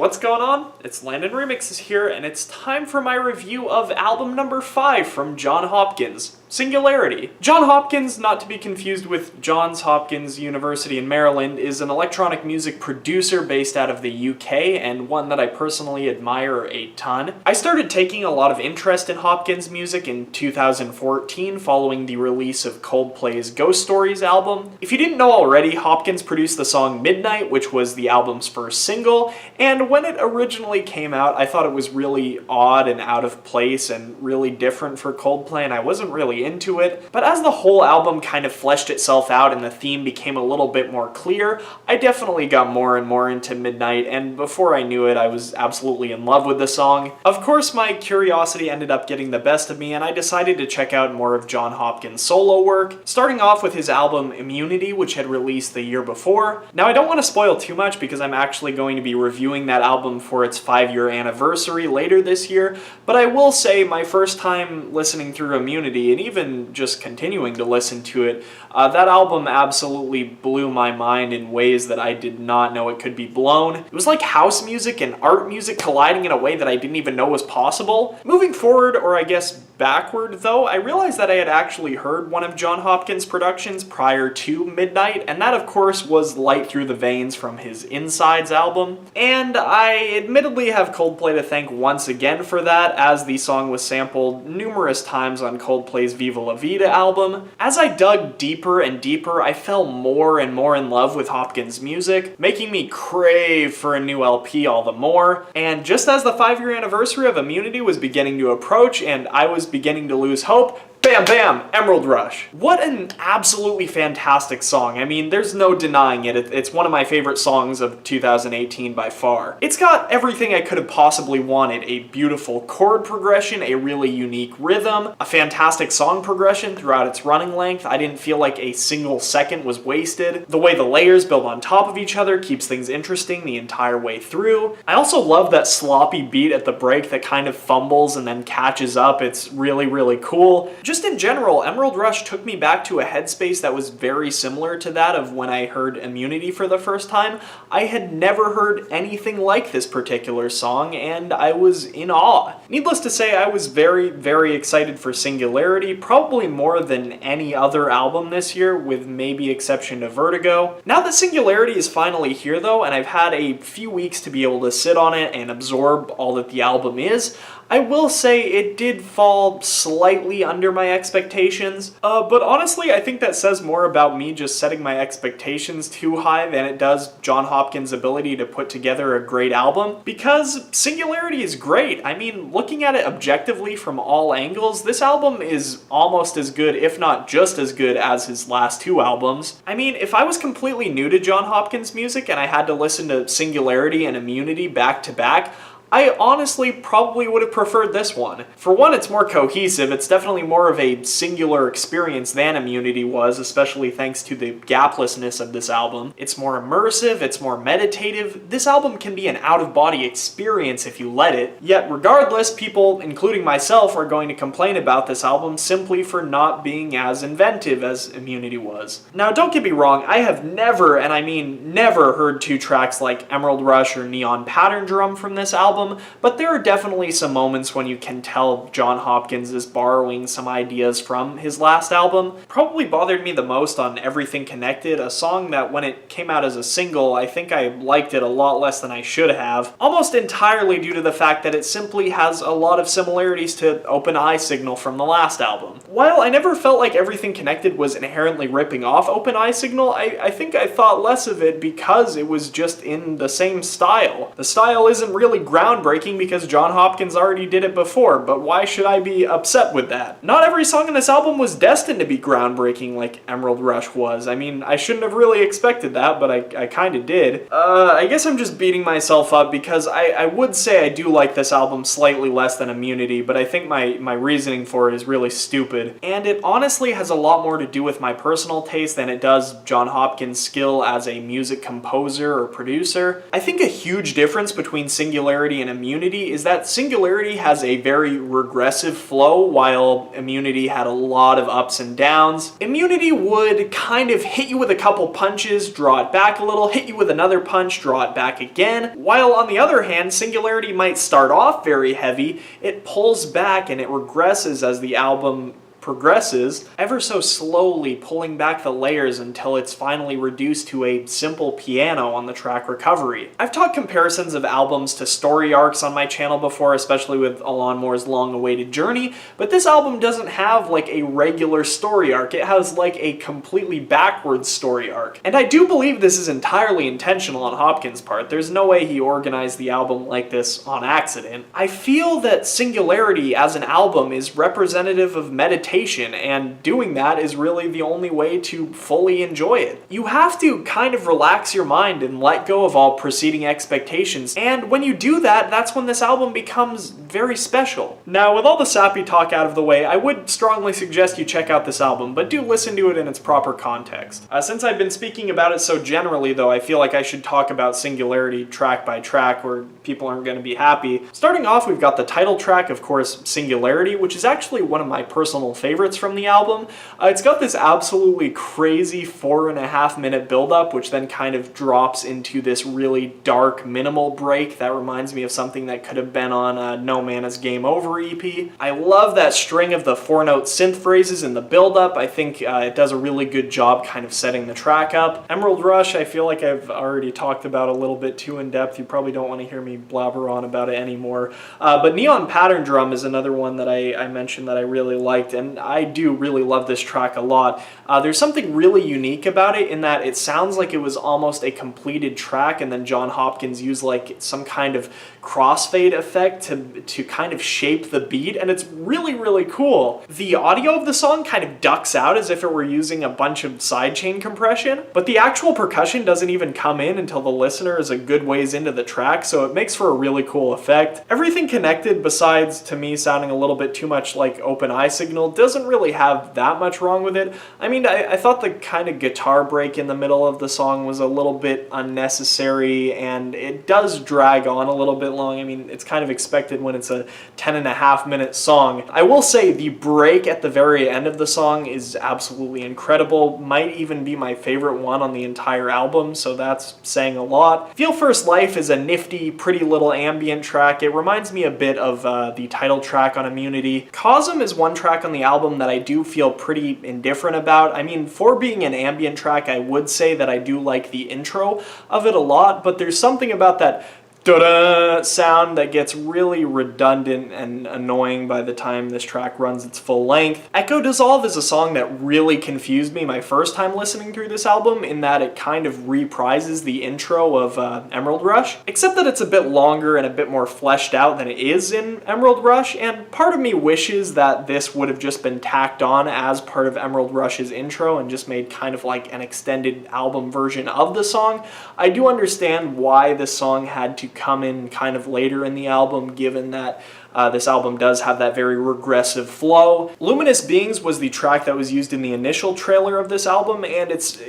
What's going on? It's Landon Remixes here, and it's time for my review of album number 5 from Jon Hopkins, Singularity. Jon Hopkins, not to be confused with Johns Hopkins University in Maryland, is an electronic music producer based out of the UK, and one that I personally admire a ton. I started taking a lot of interest in Hopkins' music in 2014 following the release of Coldplay's Ghost Stories album. If you didn't know already, Hopkins produced the song Midnight, which was the album's first single, and when it originally came out, I thought it was really odd and out of place and really different for Coldplay, and I wasn't really into it. But as the whole album kind of fleshed itself out and the theme became a little bit more clear, I definitely got more and more into Midnight, and before I knew it, I was absolutely in love with the song. Of course, my curiosity ended up getting the best of me, and I decided to check out more of Jon Hopkins' solo work, starting off with his album Immunity, which had released the year before. Now, I don't want to spoil too much because I'm actually going to be reviewing that album for its 5-year anniversary later this year, but I will say my first time listening through Immunity, and even just continuing to listen to it, that album absolutely blew my mind in ways that I did not know it could be blown. It was like house music and art music colliding in a way that I didn't even know was possible. Moving forward, or I guess backward though, I realized that I had actually heard one of Jon Hopkins' productions prior to Midnight, and that of course was Light Through the Veins from his Insides album. And I admittedly have Coldplay to thank once again for that, as the song was sampled numerous times on Coldplay's Viva La Vida album. As I dug deeper and deeper, I fell more and more in love with Hopkins' music, making me crave for a new LP all the more. And just as the 5-year anniversary of Immunity was beginning to approach and I was beginning to lose hope, bam bam, Emerald Rush. What an absolutely fantastic song. I mean, there's no denying it. It's one of my favorite songs of 2018 by far. It's got everything I could have possibly wanted. A beautiful chord progression, a really unique rhythm, a fantastic song progression throughout its running length. I didn't feel like a single second was wasted. The way the layers build on top of each other keeps things interesting the entire way through. I also love that sloppy beat at the break that kind of fumbles and then catches up. It's really, really cool. Just in general, Emerald Rush took me back to a headspace that was very similar to that of when I heard Immunity for the first time. I had never heard anything like this particular song, and I was in awe. Needless to say, I was very, very excited for Singularity, probably more than any other album this year, with maybe exception to Vertigo. Now that Singularity is finally here though, and I've had a few weeks to be able to sit on it and absorb all that the album is, I will say it did fall slightly under my expectations, but honestly I think that says more about me just setting my expectations too high than it does Jon Hopkins' ability to put together a great album, because Singularity is great. I mean, looking at it objectively from all angles, this album is almost as good, if not just as good, as his last 2 albums. I mean, if I was completely new to Jon Hopkins' music and I had to listen to Singularity and Immunity back to back, I honestly probably would have preferred this one. For one, it's more cohesive. It's definitely more of a singular experience than Immunity was, especially thanks to the gaplessness of this album. It's more immersive, it's more meditative. This album can be an out-of-body experience if you let it. Yet regardless, people, including myself, are going to complain about this album simply for not being as inventive as Immunity was. Now, don't get me wrong, I have never, and I mean never, heard 2 tracks like Emerald Rush or Neon Pattern Drum from this album, but there are definitely some moments when you can tell Jon Hopkins is borrowing some ideas from his last album. Probably bothered me the most on Everything Connected, a song that when it came out as a single, I think I liked it a lot less than I should have, almost entirely due to the fact that it simply has a lot of similarities to Open Eye Signal from the last album. While I never felt like Everything Connected was inherently ripping off Open Eye Signal, I think I thought less of it because it was just in the same style. The style isn't really groundbreaking because Jon Hopkins already did it before, but why should I be upset with that? Not every song in this album was destined to be groundbreaking like Emerald Rush was. I mean, I shouldn't have really expected that, but I kinda did. I guess I'm just beating myself up because I would say I do like this album slightly less than Immunity, but I think my reasoning for it is really stupid. And it honestly has a lot more to do with my personal taste than it does Jon Hopkins' skill as a music composer or producer. I think a huge difference between Singularity Singularity and Immunity is that Singularity has a very regressive flow, while Immunity had a lot of ups and downs. Immunity would kind of hit you with a couple punches, draw it back a little, hit you with another punch, draw it back again, while on the other hand, Singularity might start off very heavy, it pulls back and it regresses as the album progresses, ever so slowly pulling back the layers until it's finally reduced to a simple piano on the track Recovery. I've taught comparisons of albums to story arcs on my channel before, especially with Alain Moore's long-awaited Journey, but this album doesn't have like a regular story arc, it has like a completely backwards story arc. And I do believe this is entirely intentional on Hopkins' part. There's no way he organized the album like this on accident. I feel that Singularity as an album is representative of meditation, and doing that is really the only way to fully enjoy it. You have to kind of relax your mind and let go of all preceding expectations, and when you do that, that's when this album becomes very special. Now, with all the sappy talk out of the way, I would strongly suggest you check out this album, but do listen to it in its proper context. Since I've been speaking about it so generally, though, I feel like I should talk about Singularity track by track, where people aren't going to be happy. Starting off, we've got the title track, of course, Singularity, which is actually one of my personal favorites from the album. It's got this absolutely crazy 4.5-minute build-up, which then kind of drops into this really dark, minimal break that reminds me of something that could have been on No Mana's Game Over EP. I love that string of the 4-note synth phrases in the build-up. I think it does a really good job kind of setting the track up. Emerald Rush, I feel like I've already talked about a little bit too in depth. You probably don't want to hear me blabber on about it anymore. But Neon Pattern Drum is another one that I mentioned that I really liked, and I do really love this track a lot. There's something really unique about it in that it sounds like it was almost a completed track, and then Jon Hopkins used like some kind of crossfade effect to kind of shape the beat, and it's really, really cool. The audio of the song kind of ducks out as if it were using a bunch of sidechain compression, but the actual percussion doesn't even come in until the listener is a good ways into the track, so it makes for a really cool effect. Everything connected, besides to me sounding a little bit too much like Open Eye Signal, doesn't really have that much wrong with it. I mean, I thought the kind of guitar break in the middle of the song was a little bit unnecessary, and it does drag on a little bit long. I mean, it's kind of expected when it's a 10.5-minute song. I will say the break at the very end of the song is absolutely incredible, might even be my favorite one on the entire album, so that's saying a lot. Feel First Life is a nifty, pretty little ambient track. It reminds me a bit of the title track on Immunity. Cosm is one track on the album that I do feel pretty indifferent about. I mean, for being an ambient track, I would say that I do like the intro of it a lot, but there's something about that da-da sound that gets really redundant and annoying by the time this track runs its full length. Echo Dissolve is a song that really confused me my first time listening through this album, in that it kind of reprises the intro of Emerald Rush, except that it's a bit longer and a bit more fleshed out than it is in Emerald Rush, and part of me wishes that this would have just been tacked on as part of Emerald Rush's intro and just made kind of like an extended album version of the song. I do understand why this song had to come in kind of later in the album, given that this album does have that very regressive flow. Luminous Beings was the track that was used in the initial trailer of this album, and it's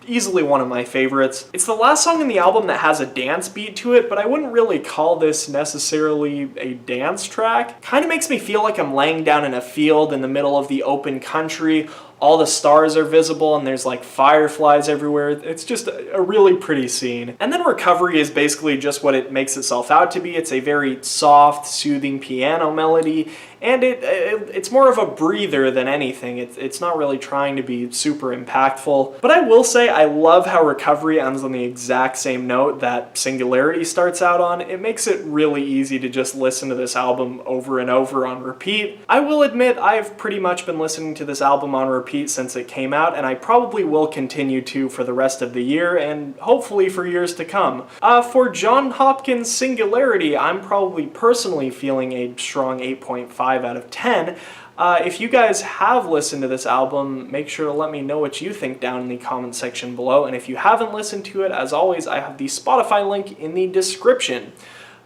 easily one of my favorites. It's the last song in the album that has a dance beat to it, but I wouldn't really call this necessarily a dance track. Kind of makes me feel like I'm laying down in a field in the middle of the open country. All the stars are visible and there's like fireflies everywhere. It's just a really pretty scene. And then Recovery is basically just what it makes itself out to be. It's a very soft, soothing piano melody, and it's more of a breather than anything. It's not really trying to be super impactful. But I will say I love how Recovery ends on the exact same note that Singularity starts out on. It makes it really easy to just listen to this album over and over on repeat. I will admit I've pretty much been listening to this album on repeat since it came out, and I probably will continue to for the rest of the year and hopefully for years to come. For Jon Hopkins' Singularity, I'm probably personally feeling a strong 8.5 out of 10. If you guys have listened to this album, make sure to let me know what you think down in the comment section below, and if you haven't listened to it, as always, I have the Spotify link in the description.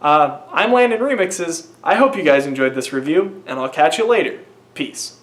I'm Landon Remixes. I hope you guys enjoyed this review, and I'll catch you later. Peace.